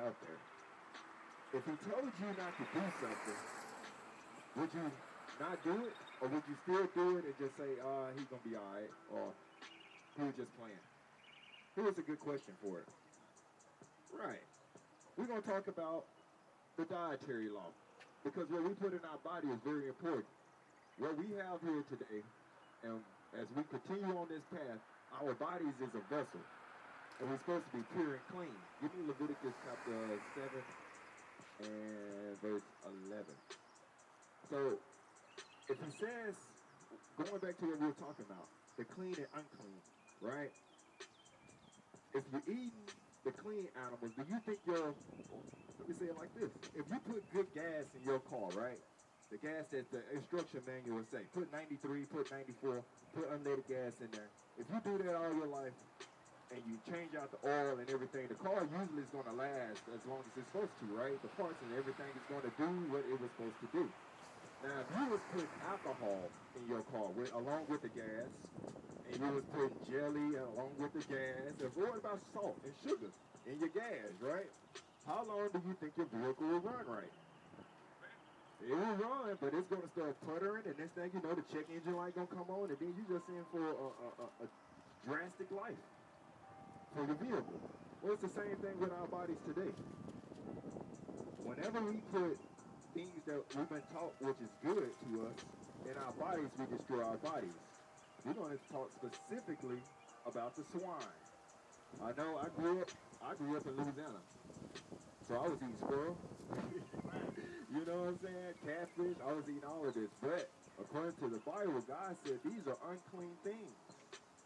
out there. If he told you not to do something, would you not do it? Or would you still do it and just say, he's going to be all right? Or he was just playing? Here's a good question for it. Right. We're going to talk about the dietary law. Because what we put in our body is very important. What we have here today, and as we continue on this path, our bodies is a vessel. And we're supposed to be pure and clean. Give me Leviticus chapter 7 and verse 11. So, if he says, going back to what we were talking about, the clean and unclean, right? If you're eating the clean animals, do you think let me say it like this. If you put good gas in your car, right? The gas that the instruction manual would say, put 93, put 94, put unleaded gas in there. If you do that all your life and you change out the oil and everything, the car usually is going to last as long as it's supposed to, right? The parts and everything is going to do what it was supposed to do. Now, if you was putting alcohol in your car along with the gas, and you was putting jelly along with the gas, and what about salt and sugar in your gas, right? How long do you think your vehicle will run right? It will run, but it's going to start puttering, and next thing you know, the check engine light going to come on, and then you just in for a drastic life for the vehicle. Well, it's the same thing with our bodies today. Whenever we put things that we've been taught which is good to us in our bodies, we destroy our bodies. We're going to talk specifically about the swine. I know I grew up in Louisiana, so I was eating squirrel. You know what I'm saying? Catfish, I was eating all of this. But according to the Bible, God said these are unclean things.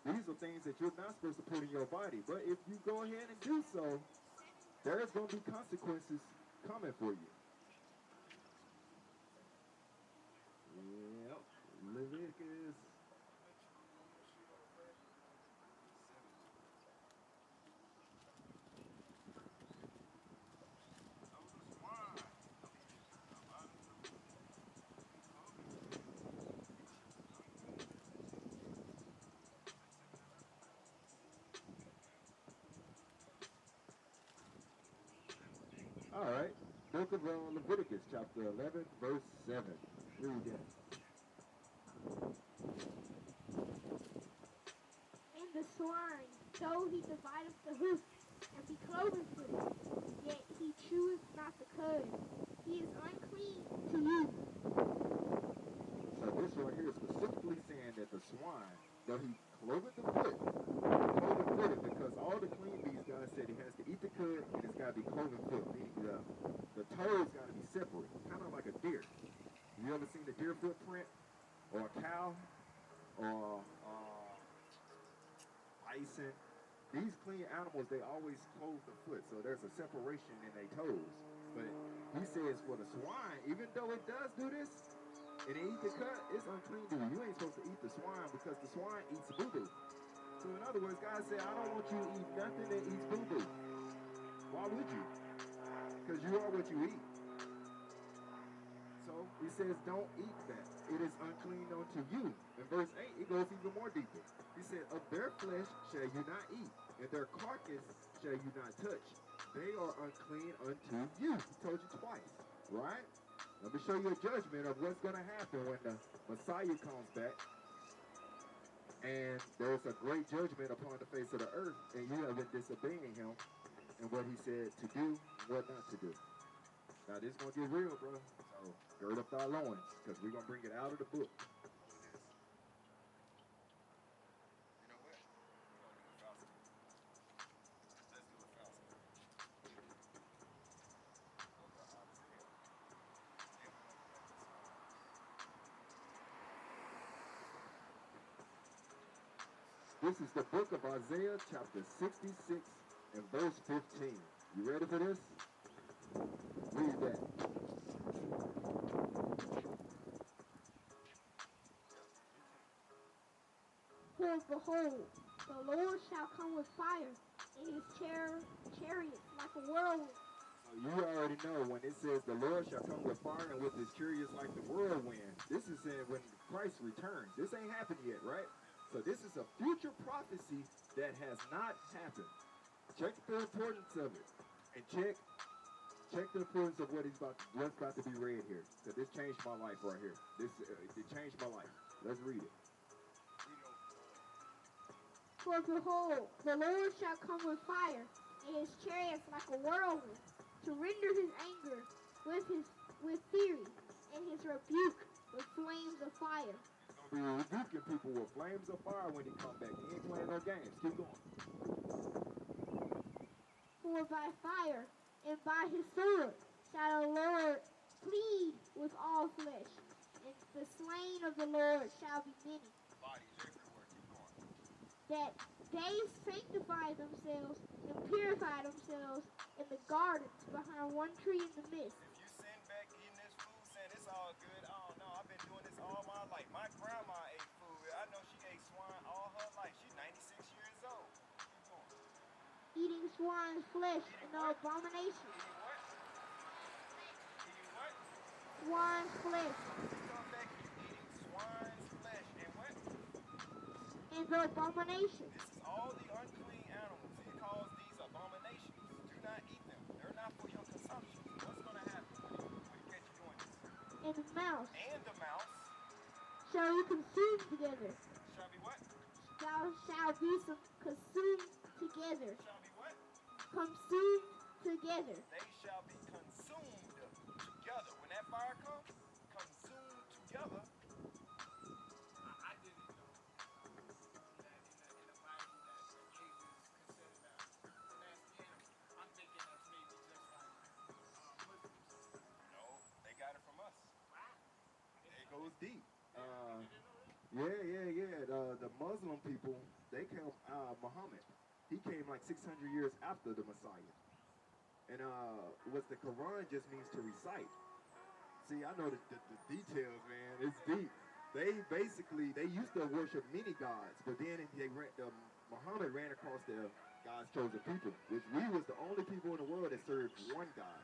These are things that you're not supposed to put in your body. But if you go ahead and do so, there's going to be consequences coming for you. Yep. Leviticus. All right. Book of Leviticus, chapter 11, verse 7. Read that. And the swine, though he divideth the hoof, and be cloven footed, yet he cheweth not the cud. He is unclean to you. So this right here is specifically saying that the swine, though he cloven the foot, cloven footed, because all the clean beasts, God said he has to eat the cud and it's got to be cloven foot, meaning the toes got to be separate, kind of like a deer. You ever seen the deer footprint? Or a cow? Or bison? These clean animals, they always clove the foot, so there's a separation in their toes. But he says for the swine, even though it does do this, and they eat the cut, it's unclean to you. You ain't supposed to eat the swine because the swine eats boo-boo. So in other words, God said, I don't want you to eat nothing that eats boo-boo. Why would you? Because you are what you eat. So he says, don't eat that. It is unclean unto you. In verse 8, it goes even more deeper. He said, of their flesh shall you not eat, and their carcass shall you not touch. They are unclean unto you. He told you twice, right? Let me show you a judgment of what's going to happen when the Messiah comes back. And there's a great judgment upon the face of the earth, and you have been disobeying him and what he said to do, what not to do. Now this is going to get real, bro. So gird up thy loins, because we're going to bring it out of the book. You know what? We're going to do it faster. Let's do it faster. This is the book of Isaiah, chapter 66 and verse 15. You ready for this? Read that. For behold, the Lord shall come with fire, and his chariots like a whirlwind. So you already know when it says the Lord shall come with fire and with his chariots like the whirlwind. This is saying when Christ returns. This ain't happened yet, right? So this is a future prophecy that has not happened. Check the importance of it. And check the influence of what's about to be read here. Because this changed my life right here. It changed my life. Let's read it. For behold, the Lord shall come with fire, and his chariots like a whirlwind, to render his anger with fury, and his rebuke with flames of fire. He's gonna be rebuking people with flames of fire when he come back. He ain't playing no games. Keep going. For by fire and by his sword shall the Lord plead with all flesh, and the slain of the Lord shall be many. Bodies everywhere. Keep going. That they sanctify themselves and purify themselves in the gardens behind one tree in the midst. If you sitting back eating this food saying it's all good, I don't know. I've been doing this all my life. My grandma ate food. I know she ate swine all her life. She's 96 years old. Keep going. Eating swine's flesh and no abomination. Eating what? Eating what? Swine's flesh You come back eating swine's flesh and what? and the abomination. This is all the unclean animals. He calls these abominations. Do not eat them. They're not for your consumption. What's going to happen when you catch you doing this? And the mouse And the mouse shall be consumed together. shall be what? Thou shalt be consumed together. Shall be what? Consumed together. They shall be consumed together. When that fire comes, consumed together. I didn't know that in the Bible that the pig is considered a nasty animal. I'm thinking that's maybe just like Muslims. No, they got it from us. Wow. It goes deep. You didn't know that? Yeah. The Muslim people, they came, Muhammad, he came like 600 years after the Messiah. And what the Quran just means to recite. See, I know the details, man. It's deep. They used to worship many gods, but then Muhammad ran across the God's chosen people, which we was the only people in the world that served one God.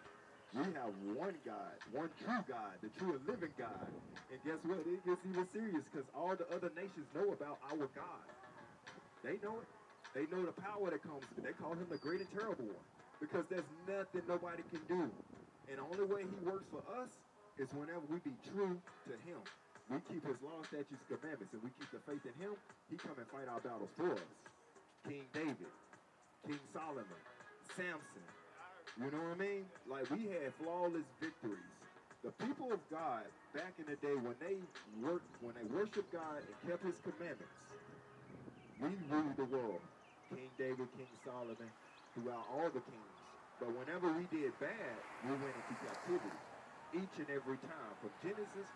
We have one God, one true God, the true and living God. And guess what? It gets even serious because all the other nations know about our God. They know it. They know the power that comes. They call him the great and terrible one because there's nothing nobody can do. And the only way he works for us is whenever we be true to him. We keep his law, statutes, commandments, and we keep the faith in him. He come and fight our battles for us. King David, King Solomon, Samson. You know what I mean? Like, we had flawless victories. The people of God back in the day, when they worshiped God and kept his commandments, we ruled the world. King David, King Solomon, throughout all the kings. But whenever we did bad, we went into captivity. Each and every time, from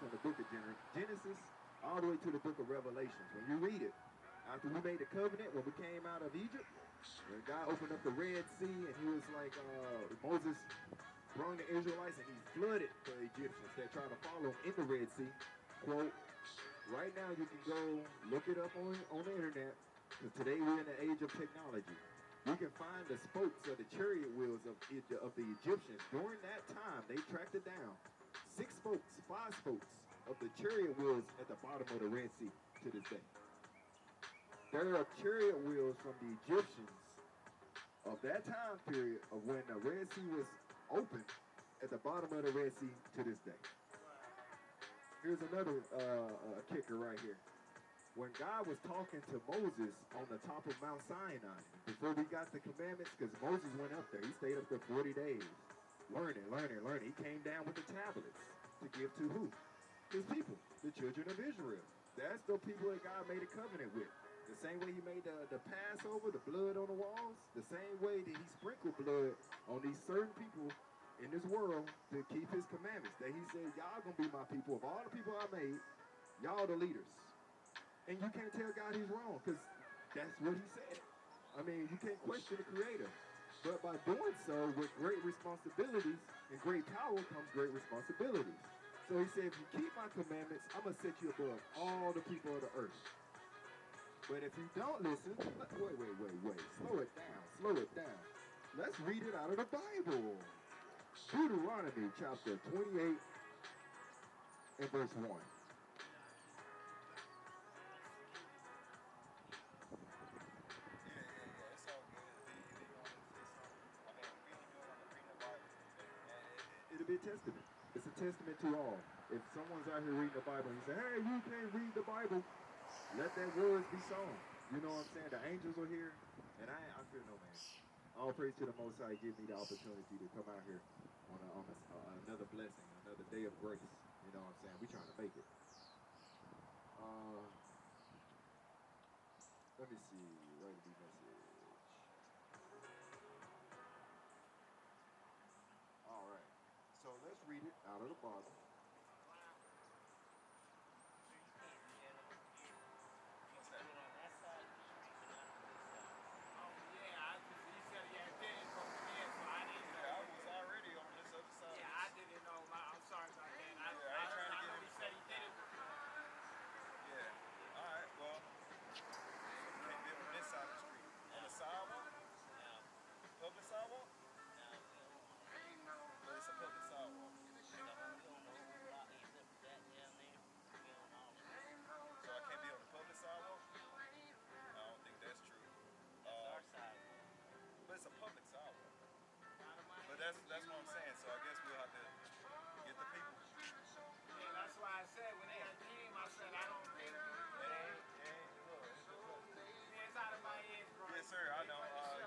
the book of Genesis, all the way to the book of Revelations. When you read it, after we made the covenant, when we came out of Egypt, when God opened up the Red Sea, and he was like, Moses brought the Israelites, and he flooded the Egyptians that tried to follow him in the Red Sea. Quote, right now you can go look it up on the internet, because today we're in the age of technology. You can find the spokes of the chariot wheels of the Egyptians. During that time, they tracked it down. 5 spokes of the chariot wheels at the bottom of the Red Sea to this day. There are chariot wheels from the Egyptians of that time period of when the Red Sea was open at the bottom of the Red Sea to this day. Here's another kicker right here. When God was talking to Moses on the top of Mount Sinai, before we got the commandments, because Moses went up there, he stayed up there 40 days, learning. He came down with the tablets to give to who? His people, the children of Israel. That's the people that God made a covenant with. The same way he made the Passover, the blood on the walls, the same way that he sprinkled blood on these certain people in this world to keep his commandments. That he said, y'all gonna be my people. Of all the people I made, y'all the leaders. And you can't tell God he's wrong, because that's what he said. I mean, you can't question the Creator. But by doing so, with great responsibilities and great power comes great responsibilities. So he said, if you keep my commandments, I'm going to set you above all the people of the earth. But if you don't listen, wait. Slow it down. Let's read it out of the Bible. Deuteronomy chapter 28 and verse 1. It'll be a testament. It's a testament to all. If someone's out here reading the Bible and you say, hey, you can't read the Bible, let that words be sown. You know what I'm saying? The angels are here, and I fear no man. All praise to the Most High, give me the opportunity to come out here on another blessing, another day of grace. You know what I'm saying? We trying to make it. Let me see. Write a message. All right. So let's read it out of the Bible. Public sidewalk? But it's a public sidewalk. So I can't be on the public sidewalk? I don't think that's true. But it's a public sidewalk. But that's what I'm saying. So I guess we'll have to get the people. And that's why I said when they came, I said I don't think it's out of my head, bro. Yes, sir. I know. Just get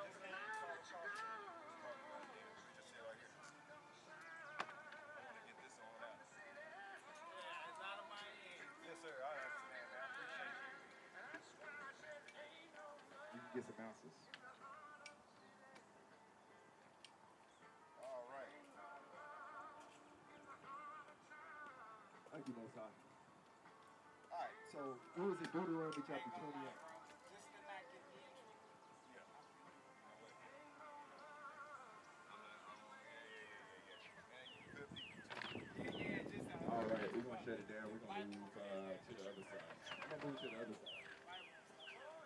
just sit right here. I want to get this on out. Yeah, it's out of my head. Yes, sir. I understand, man. I appreciate you. You can get some ounces. All right. Thank you, Most High. All right, so what was it? Deuteronomy chapter 28. Just to not get the entry. Yeah. All right, we're gonna shut it down. We're gonna move to the other side. We're gonna move to the other side.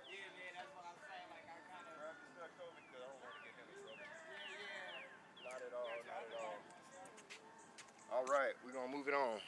Yeah, man, that's what I'm saying. Like I kind of. Grab his stuff over because I don't want to get him in trouble. Yeah. Not at all. Not at all. All right, we're gonna move it on.